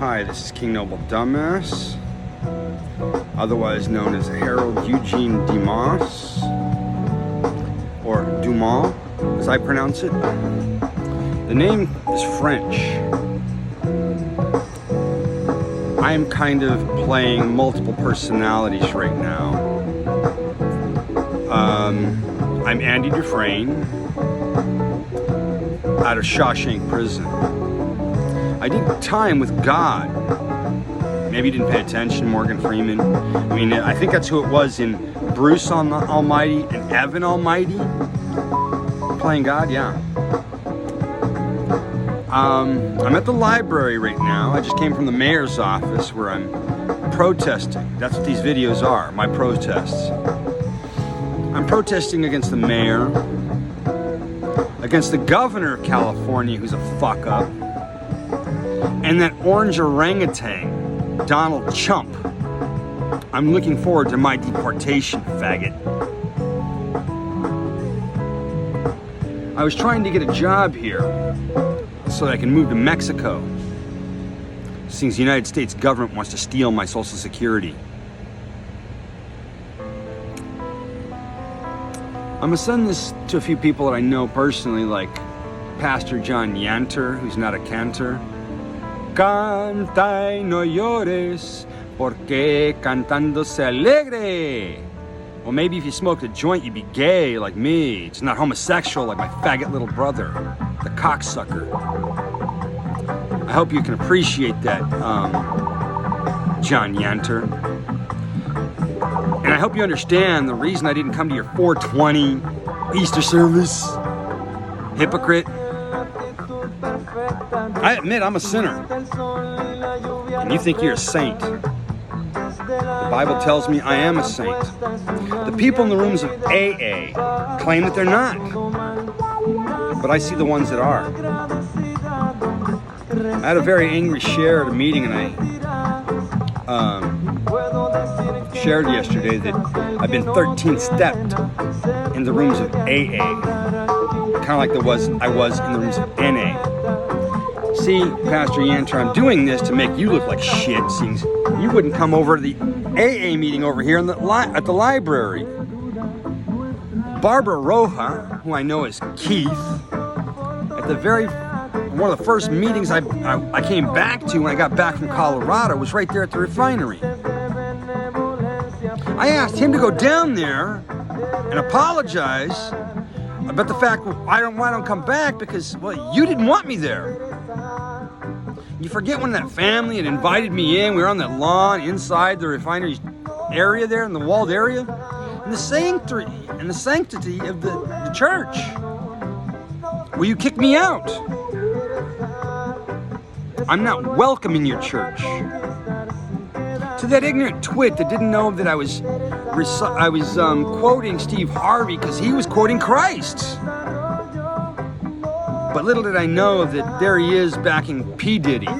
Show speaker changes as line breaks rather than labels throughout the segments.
Hi, this is King Noble Dumbass, otherwise known as Harold Eugene Dumas, or Dumas, as I pronounce it. The name is French. I am kind of playing multiple personalities right now. I'm Andy Dufresne out of Shawshank Prison. I did time with God. Maybe you didn't pay attention, Morgan Freeman. I mean, I think that's who it was in Bruce Almighty and Evan Almighty. Playing God, yeah. I'm at the library right now. I just came from the mayor's office where I'm protesting. That's what these videos are, my protests. I'm protesting against the mayor, against the governor of California, who's a fuck up, and that orange orangutan, Donald Chump. I'm looking forward to my deportation, faggot. I was trying to get a job here so that I can move to Mexico, since the United States government wants to steal my Social Security. I'm gonna send this to a few people that I know personally, like Pastor John Yanter, who's not a cantor. Canta y no llores, porque cantando se alegre. Well, maybe if you smoked a joint, you'd be gay like me. It's not homosexual like my faggot little brother, the cocksucker. I hope you can appreciate that, John Yanter. And I hope you understand the reason I didn't come to your 420 Easter service. Hypocrite. I admit I'm a sinner. And you think you're a saint. The Bible tells me I am a saint. The people in the rooms of AA claim that they're not. But I see the ones that are. I had a very angry share at a meeting, and I shared yesterday that I've been 13th stepped in the rooms of AA. Kind of like I was in the rooms of NA. See, Pastor Yanter, I'm doing this to make you look like shit, since you wouldn't come over to the AA meeting over here at the library. Barbara Roja, who I know as Keith, at one of the first meetings I came back to when I got back from Colorado, was right there at the refinery. I asked him to go down there and apologize about the fact why I don't come back because, well, you didn't want me there. You forget when that family had invited me in, we were on that lawn inside the refinery area there, in the walled area, in the sanctity of the church. Well, you kicked me out. I'm not welcome in your church. To that ignorant twit that didn't know that I was quoting Steve Harvey because he was quoting Christ. But little did I know that there he is backing P Diddy. I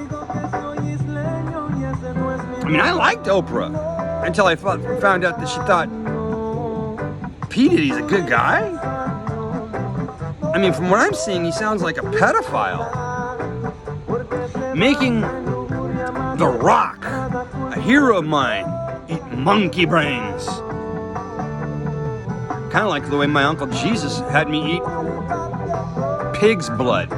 mean, I liked Oprah until I found out that she thought P Diddy's a good guy. I mean, from what I'm seeing, he sounds like a pedophile. Making The Rock a hero of mine eat monkey brains. Kind of like the way my Uncle Jesus had me eat pig's blood.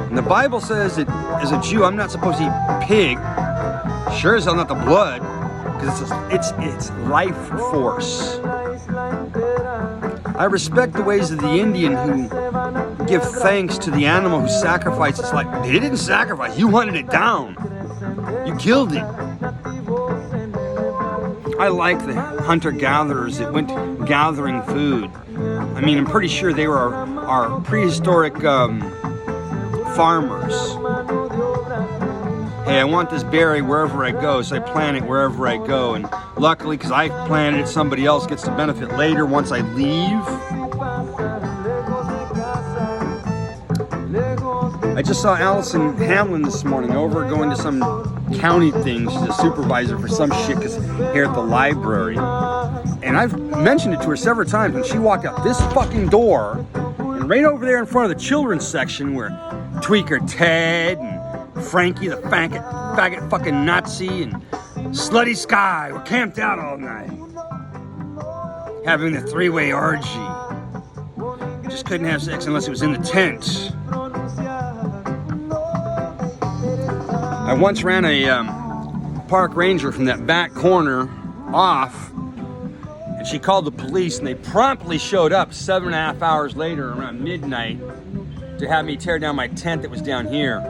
And the Bible says that as a Jew, I'm not supposed to eat pig. Sure as hell not the blood, because it's life force. I respect the ways of the Indian who give thanks to the animal who sacrificed its life. They didn't sacrifice, you hunted it down. You killed it. I like the hunter-gatherers that went gathering food. I mean, I'm pretty sure they were our prehistoric farmers. Hey, I want this berry wherever I go, so I plant it wherever I go. And luckily, because I planted it, somebody else gets to benefit later once I leave. I just saw Allison Hamlin this morning over going to some county thing. She's a supervisor for some shit here at the library. And I've mentioned it to her several times when she walked out this fucking door, and right over there in front of the children's section where Tweaker Ted and Frankie the faggot fucking Nazi and Slutty Sky were camped out all night, having the three-way orgy. Just couldn't have sex unless it was in the tent. I once ran a park ranger from that back corner off, and she called the police, and they promptly showed up 7.5 hours later around midnight to have me tear down my tent that was down here.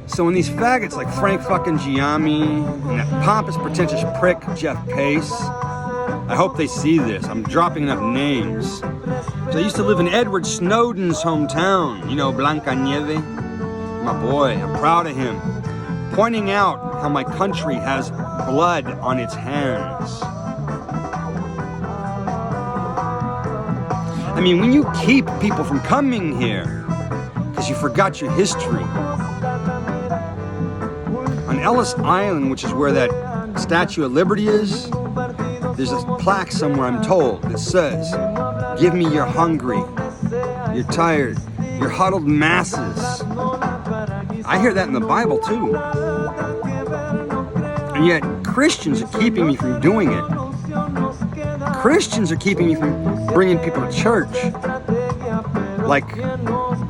So when these faggots like Frank fucking Giammi and that pompous, pretentious prick Jeff Pace, I hope they see this. I'm dropping enough names. So I used to live in Edward Snowden's hometown, you know, Blancanieves, my boy. I'm proud of him. Pointing out how my country has blood on its hands. I mean, when you keep people from coming here because you forgot your history. On Ellis Island, which is where that Statue of Liberty is, there's a plaque somewhere, I'm told, that says, "Give me your hungry, you're tired, your huddled masses." I hear that in the Bible too. And yet Christians are keeping me from doing it. Christians are keeping me from bringing people to church. Like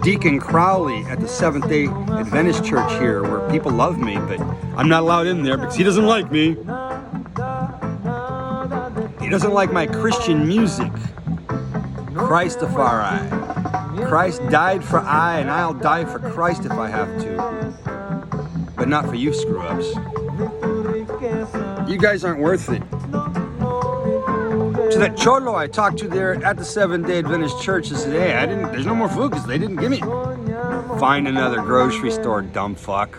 Deacon Crowley at the Seventh-day Adventist Church here, where people love me, but I'm not allowed in there because he doesn't like me. He doesn't like my Christian music. Christafari. Christ died for I, and I'll die for Christ if I have to. But not for you screw-ups. You guys aren't worth it. So that cholo I talked to there at the Seventh-day Adventist Church said, "Hey, there's no more food because they didn't give me." Find another grocery store, dumb fuck.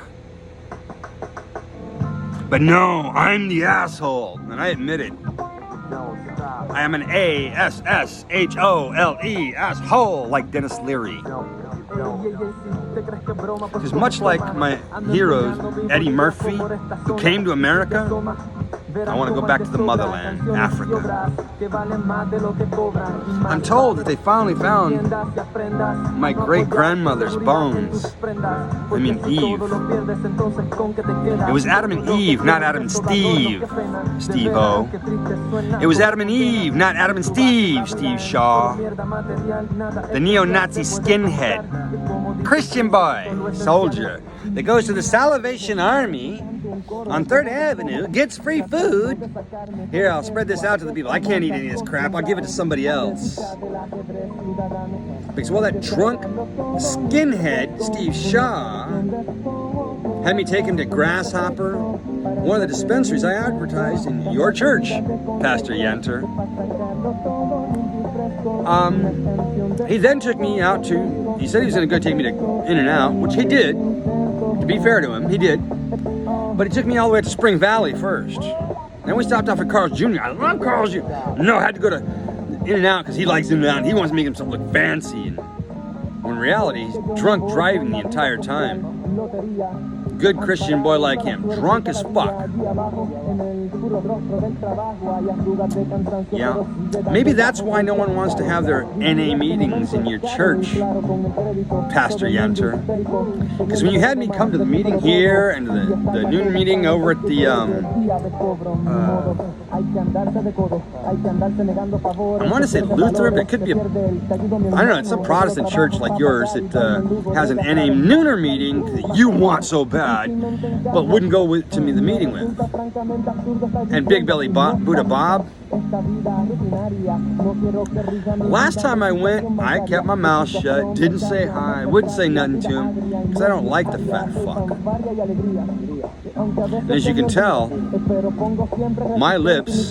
But no, I'm the asshole, and I admit it. I am an A-S-S-H-O-L-E asshole, like Dennis Leary. Because much like my heroes, Eddie Murphy, who came to America, I want to go back to the motherland, Africa. I'm told that they finally found my great-grandmother's bones. I mean Eve. It was Adam and Eve, not Adam and Steve. Steve-O. It was Adam and Eve, not Adam and Steve. Steve Shaw. The neo-Nazi skinhead. Christian boy, soldier, that goes to the Salvation Army on 3rd Avenue, gets free food. Here, I'll spread this out to the people. I can't eat any of this crap. I'll give it to somebody else. Because, well, that drunk skinhead, Steve Shaw, had me take him to Grasshopper, one of the dispensaries I advertised in your church, Pastor Yenter. He then took me out to, he said he was going to go take me to In-N-Out, which he did. To be fair to him, he did. But he took me all the way to Spring Valley first. Then we stopped off at Carl's Jr. I love Carl's Jr. No, I had to go to In-N-Out because he likes In-N-Out. He wants to make himself look fancy. And when in reality, he's drunk driving the entire time. Good Christian boy like him. Drunk as fuck. Yeah. Maybe that's why no one wants to have their NA meetings in your church, Pastor Yenter. Because when you had me come to the meeting here and the noon meeting over at the I want to say Lutheran, but it could be I don't know, it's some Protestant church like yours that has an NA nooner meeting that you want so bad, but wouldn't go to me the meeting with. And Big Belly Buddha Bob. Last time I went, I kept my mouth shut, didn't say hi, wouldn't say nothing to him, because I don't like the fat fuck. And as you can tell, my lips,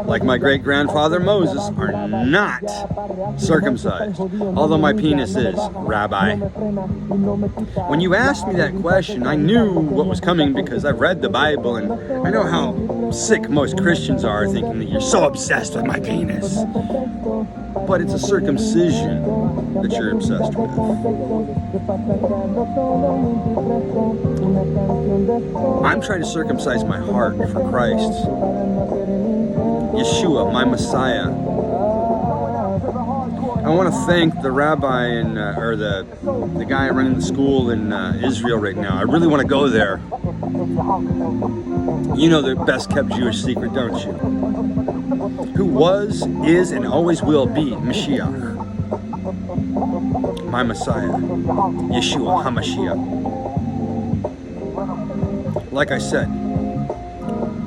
like my great-grandfather Moses, are not circumcised, although my penis is, Rabbi. When you asked me that question, I knew what was coming because I've read the Bible, and I know how sick most Christians are, thinking that you're so obsessed with my penis. But it's a circumcision that you're obsessed with. I'm trying to circumcise my heart for Christ. Yeshua, my Messiah. I want to thank the rabbi and or the guy running the school in Israel right now. I really want to go there. You know the best kept Jewish secret, don't you? Who was, is, and always will be Mashiach. My Messiah, Yeshua HaMashiach. Like I said,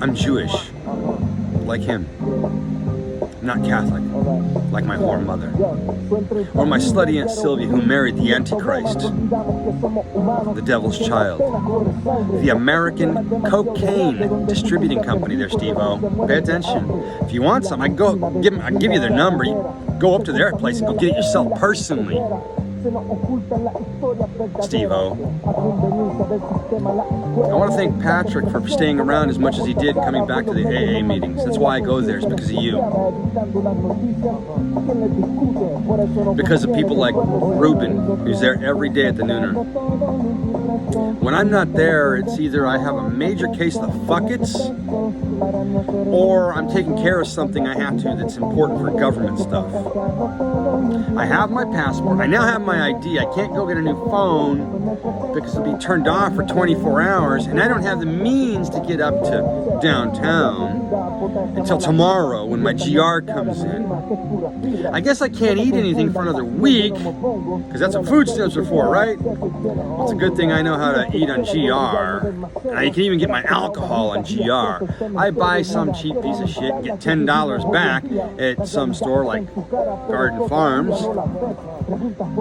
I'm Jewish, like him. Not Catholic, like my whore mother. Or my slutty Aunt Sylvia who married the Antichrist, the devil's child. The American cocaine distributing company there, Steve-O. Pay attention. If you want some, I can give you their number. You go up to their place and go get it yourself personally. Steve-O. I want to thank Patrick for staying around as much as he did coming back to the AA meetings. That's why I go there, is because of you. Because of people like Ruben, who's there every day at the nooner. When I'm not there, it's either I have a major case of the fuckets, or I'm taking care of something I have to that's important for government stuff. I have my passport. I now have my ID. I can't go get a new phone because it'll be turned off for 24 hours, and I don't have the means to get up to downtown until tomorrow when my GR comes in. I guess I can't eat anything for another week, because that's what food stamps are for, right? Well, it's a good thing I know how to eat on GR. I can even get my alcohol on GR. I buy some cheap piece of shit and get $10 back at some store like Garden Farms.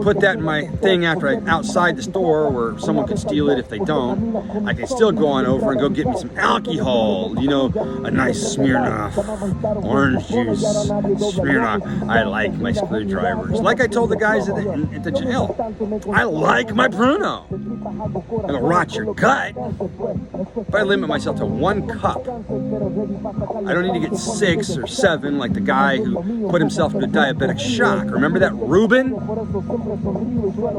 Put that in my thing outside the store where someone could steal it if they don't. I can still go on over and go get me some alcohol, you know, a nice Smirnoff, orange juice, Smirnoff. I like my screwdrivers. Like I told the guys at the jail, I like my Pruno. It'll rot your gut. If I limit myself to 1 cup, I don't need to get 6 or 7 like the guy who put himself into a diabetic shock. Remember that Ruben?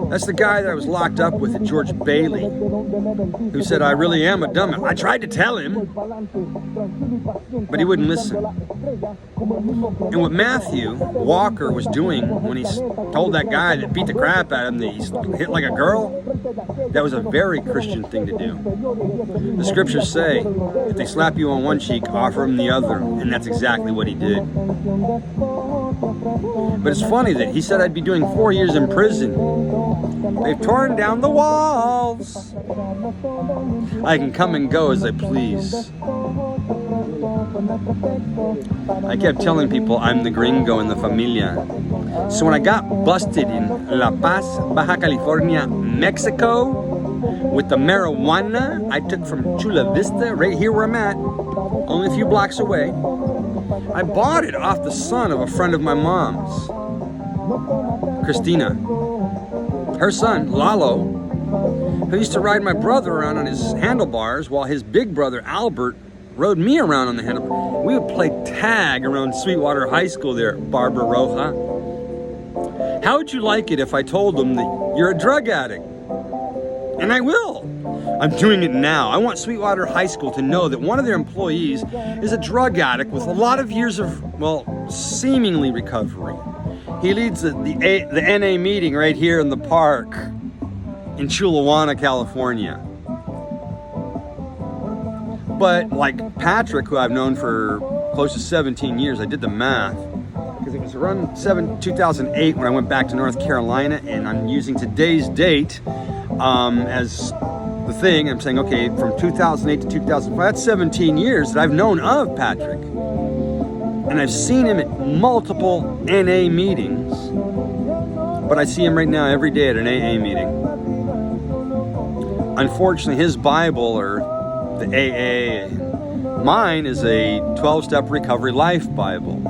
That's the guy that I was locked up with at George Bailey, who said I really am a dumbass. I tried to tell him, but he wouldn't listen. And what Matthew Walker was doing when he told that guy that beat the crap out of him that he's hit like a girl, that was a very Christian thing to do. The scriptures say, if they slap you on one cheek, offer them the other. And that's exactly what he did. But it's funny that he said I'd be doing 4 years in prison. They've torn down the walls. I can come and go as I please. I kept telling people I'm the gringo in the familia. So when I got busted in La Paz, Baja California, Mexico, with the marijuana I took from Chula Vista, right here where I'm at, only a few blocks away, I bought it off the son of a friend of my mom's, Christina. Her son, Lalo, who used to ride my brother around on his handlebars while his big brother, Albert, rode me around on the handlebars. We would play tag around Sweetwater High School there, Barbara Roja. How would you like it if I told them that you're a drug addict? And I will. I'm doing it now. I want Sweetwater High School to know that one of their employees is a drug addict with a lot of years of, well, seemingly recovery. He leads the NA meeting right here in the park in Chula, California. But like Patrick, who I've known for close to 17 years, I did the math, because it was around 2008 when I went back to North Carolina, and I'm using today's date as the thing. I'm saying, okay, from 2008 to 2005, that's 17 years that I've known of Patrick. And I've seen him at multiple NA meetings. But I see him right now every day at an AA meeting. Unfortunately, his Bible, or the AA, mine is a 12-step recovery life Bible.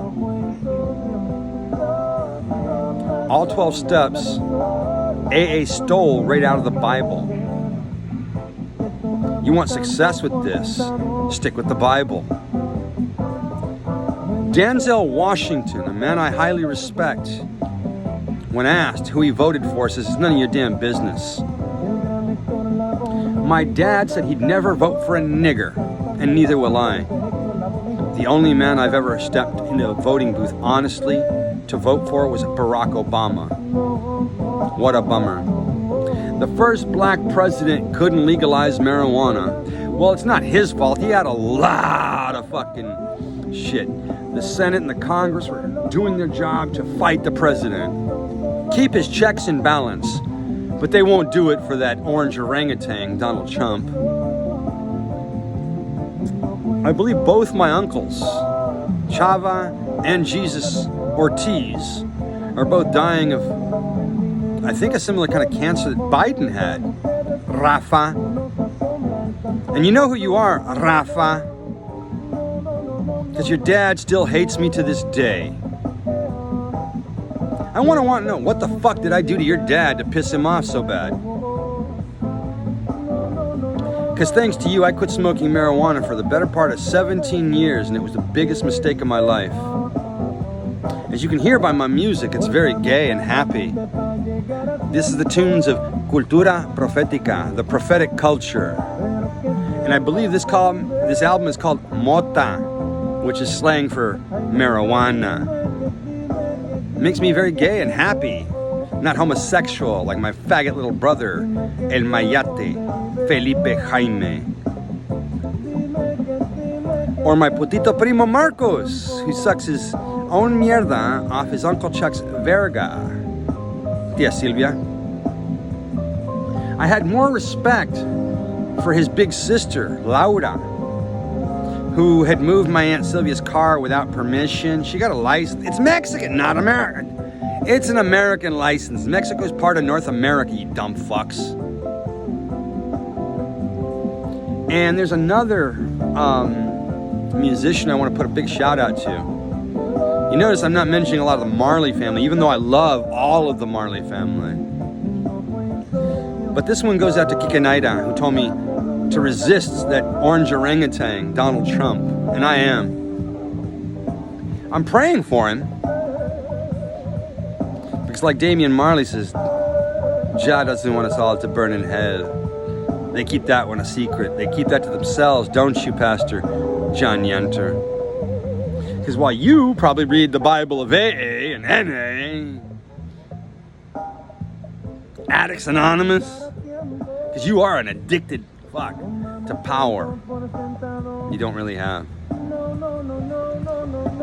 All 12 steps, AA stole right out of the Bible. You want success with this, stick with the Bible. Denzel Washington, a man I highly respect, when asked who he voted for, says, it's none of your damn business. My dad said he'd never vote for a nigger, and neither will I. The only man I've ever stepped into a voting booth honestly to vote for was Barack Obama. What a bummer. The first black president couldn't legalize marijuana. Well, it's not his fault. He had a lot of fucking shit. The Senate and the Congress were doing their job to fight the president. Keep his checks in balance. But they won't do it for that orange orangutan, Donald Trump. I believe both my uncles, Chava and Jesus Ortiz, are both dying of, I think, a similar kind of cancer that Biden had. Rafa. And you know who you are, Rafa. Because your dad still hates me to this day. I want to know, what the fuck did I do to your dad to piss him off so bad? Because thanks to you, I quit smoking marijuana for the better part of 17 years, and it was the biggest mistake of my life. As you can hear by my music, it's very gay and happy. This is the tunes of Cultura Profética, the prophetic culture. And I believe this album is called Mota, which is slang for marijuana. It makes me very gay and happy, not homosexual like my faggot little brother, El Mayate, Felipe Jaime. Or my putito primo Marcos, who sucks his own mierda off his Uncle Chuck's verga. Tia Silvia. I had more respect for his big sister, Laura, who had moved my Aunt Sylvia's car without permission. She got a license. It's Mexican, not American. It's an American license. Mexico's part of North America, you dumb fucks. And there's another musician I want to put a big shout out to. You notice I'm not mentioning a lot of the Marley family, even though I love all of the Marley family. But this one goes out to Kikenaida, who told me to resist that orange orangutan, Donald Trump. And I am. I'm praying for him. Because like Damian Marley says, Jah doesn't want us all to burn in hell. They keep that one a secret. They keep that to themselves, don't you, Pastor John Yenter? Because while you probably read the Bible of AA and NA, Addicts Anonymous, because you are an addicted fuck to power you don't really have.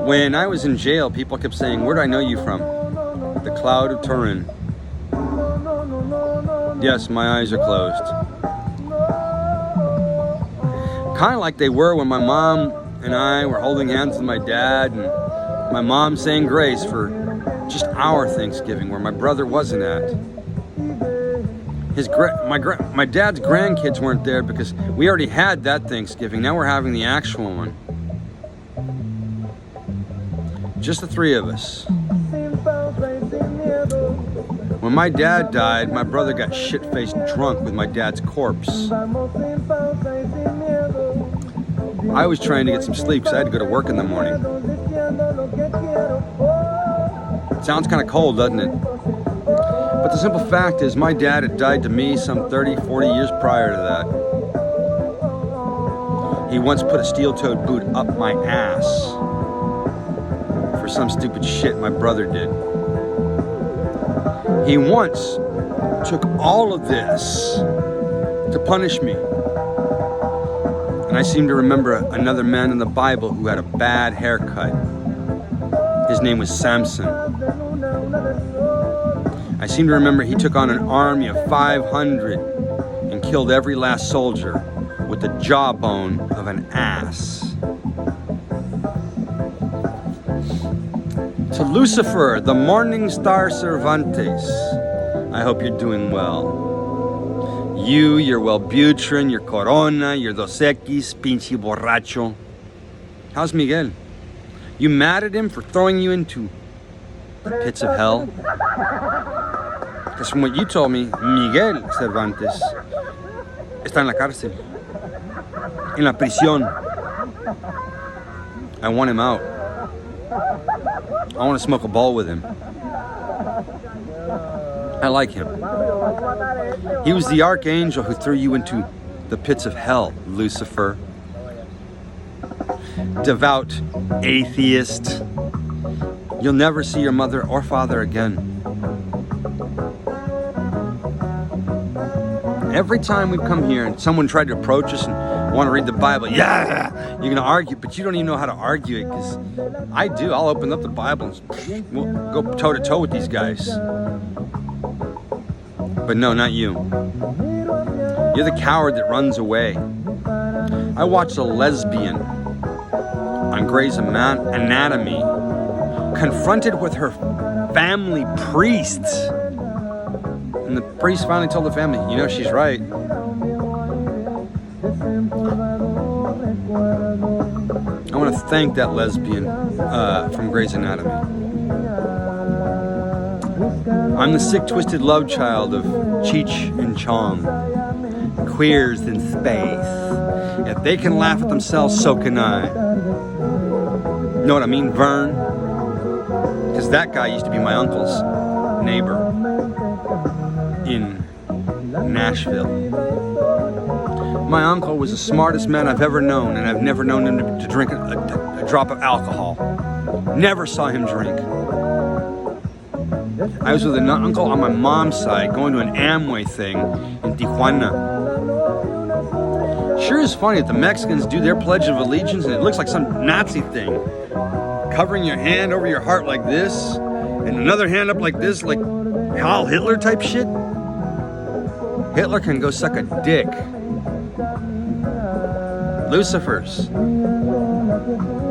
When I was in jail, people kept saying, where do I know you from? The cloud of Turin. Yes, my eyes are closed. Kind of like they were when my mom and I were holding hands with my dad, and my mom saying grace for just our Thanksgiving, where my brother wasn't at. My dad's grandkids weren't there because we already had that Thanksgiving. Now we're having the actual one. Just the three of us. When my dad died, my brother got shit-faced drunk with my dad's corpse. I was trying to get some sleep because I had to go to work in the morning. It sounds kind of cold, doesn't it? But the simple fact is, my dad had died to me some 30, 40 years prior to that. He once put a steel-toed boot up my ass for some stupid shit my brother did. He once took all of this to punish me. And I seem to remember another man in the Bible who had a bad haircut. His name was Samson. I seem to remember he took on an army of 500 and killed every last soldier with the jawbone of an ass. To Lucifer, the Morning Star Cervantes, I hope you're doing well. You, your Wellbutrin, your Corona, your Dos Equis, pinche borracho. How's Miguel? You mad at him for throwing you into the pits of hell? Because from what you told me, Miguel Cervantes está en la cárcel. En la prisión. I want him out. I want to smoke a ball with him. I like him. He was the archangel who threw you into the pits of hell, Lucifer. Devout atheist. you'll never see your mother or father again. Every time we've come here and someone tried to approach us and want to read the Bible, yeah, you're going to argue, but you don't even know how to argue it, because I do. I'll open up the Bible and we'll go toe-to-toe with these guys. But no, not you. You're the coward that runs away. I watched a lesbian on Grey's Anatomy confronted with her family priests. And the priest finally told the family, you know, she's right. I want to thank that lesbian from Grey's Anatomy. I'm the sick, twisted love child of Cheech and Chong. Queers in space. If they can laugh at themselves, so can I. Know what I mean, Vern? Because that guy used to be my uncle's neighbor in Nashville. My uncle was the smartest man I've ever known, and I've never known him to drink a drop of alcohol. Never saw him drink. I was with an uncle on my mom's side going to an Amway thing in Tijuana. Sure is funny that the Mexicans do their Pledge of Allegiance and it looks like some Nazi thing. Covering your hand over your heart like this, and another hand up like this, like Heil Hitler type shit. Hitler can go suck a dick. Lucifers.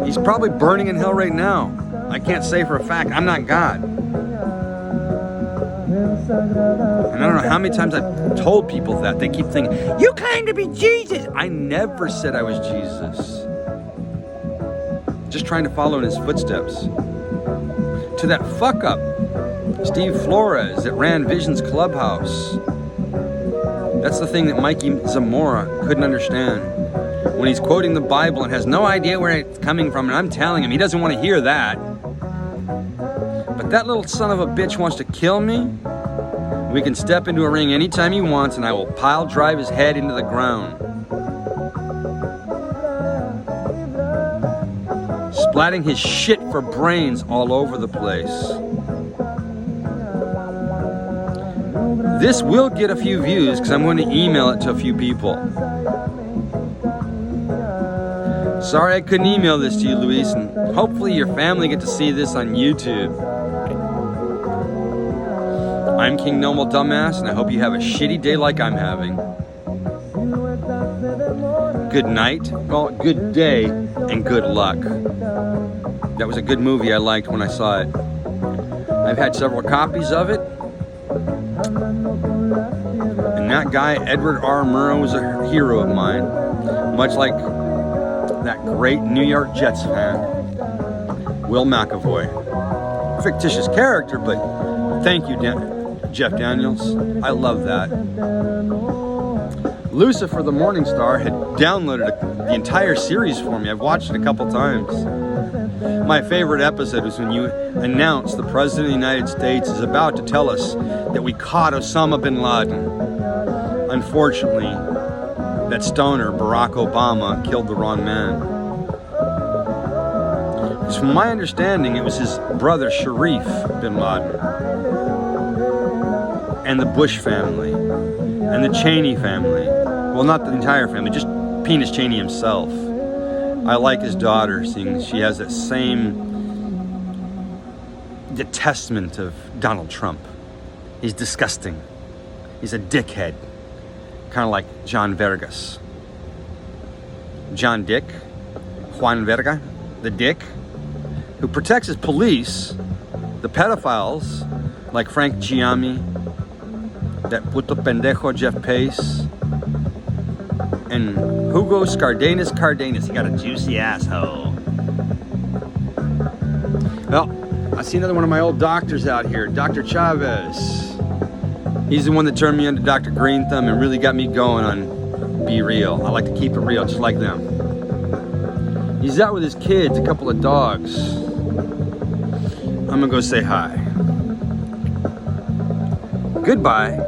He's probably burning in hell right now. I can't say for a fact. I'm not God. And I don't know how many times I've told people that. They keep thinking, you claim to be Jesus. I never said I was Jesus. Just trying to follow in his footsteps. To that fuck up, Steve Flores, that ran Vision's Clubhouse. That's the thing that Mikey Zamora couldn't understand. When he's quoting the Bible and has no idea where it's coming from, and I'm telling him he doesn't want to hear that. But that little son of a bitch wants to kill me. We can step into a ring anytime he wants, and I will pile drive his head into the ground. Splatting his shit for brains all over the place. This will get a few views because I'm going to email it to a few people. Sorry I couldn't email this to you, Luis, and hopefully your family get to see this on YouTube. I'm King Normal Dumbass, and I hope you have a shitty day like I'm having. Good night, well, good day, and good luck. That was a good movie I liked when I saw it. I've had several copies of it. And that guy, Edward R. Murrow, was a hero of mine. Much like that great New York Jets fan, Will McAvoy. Fictitious character, but thank you, Jeff Daniels. I love that. Lucifer the Morning Star had downloaded the entire series for me. I've watched it a couple times. My favorite episode was when you announced the President of the United States is about to tell us that we caught Osama bin Laden. Unfortunately, that stoner, Barack Obama, killed the wrong man. Because from my understanding, it was his brother, Sharif bin Laden, and the Bush family, and the Cheney family. Well, not the entire family, just Penis Cheney himself. I like his daughter, seeing she has that same detestment of Donald Trump. He's disgusting. He's a dickhead. Kind of like John Vergas. John Dick, Juan Verga, the dick, who protects his police, the pedophiles, like Frank Giammi, that puto pendejo Jeff Pace, and Hugo Cardenas. He got a juicy asshole. Well, I see another one of my old doctors out here, Dr. Chavez. He's the one that turned me into Dr. Green Thumb and really got me going on Be Real. I like to keep it real, just like them. He's out with his kids, a couple of dogs. I'm gonna go say hi. Goodbye.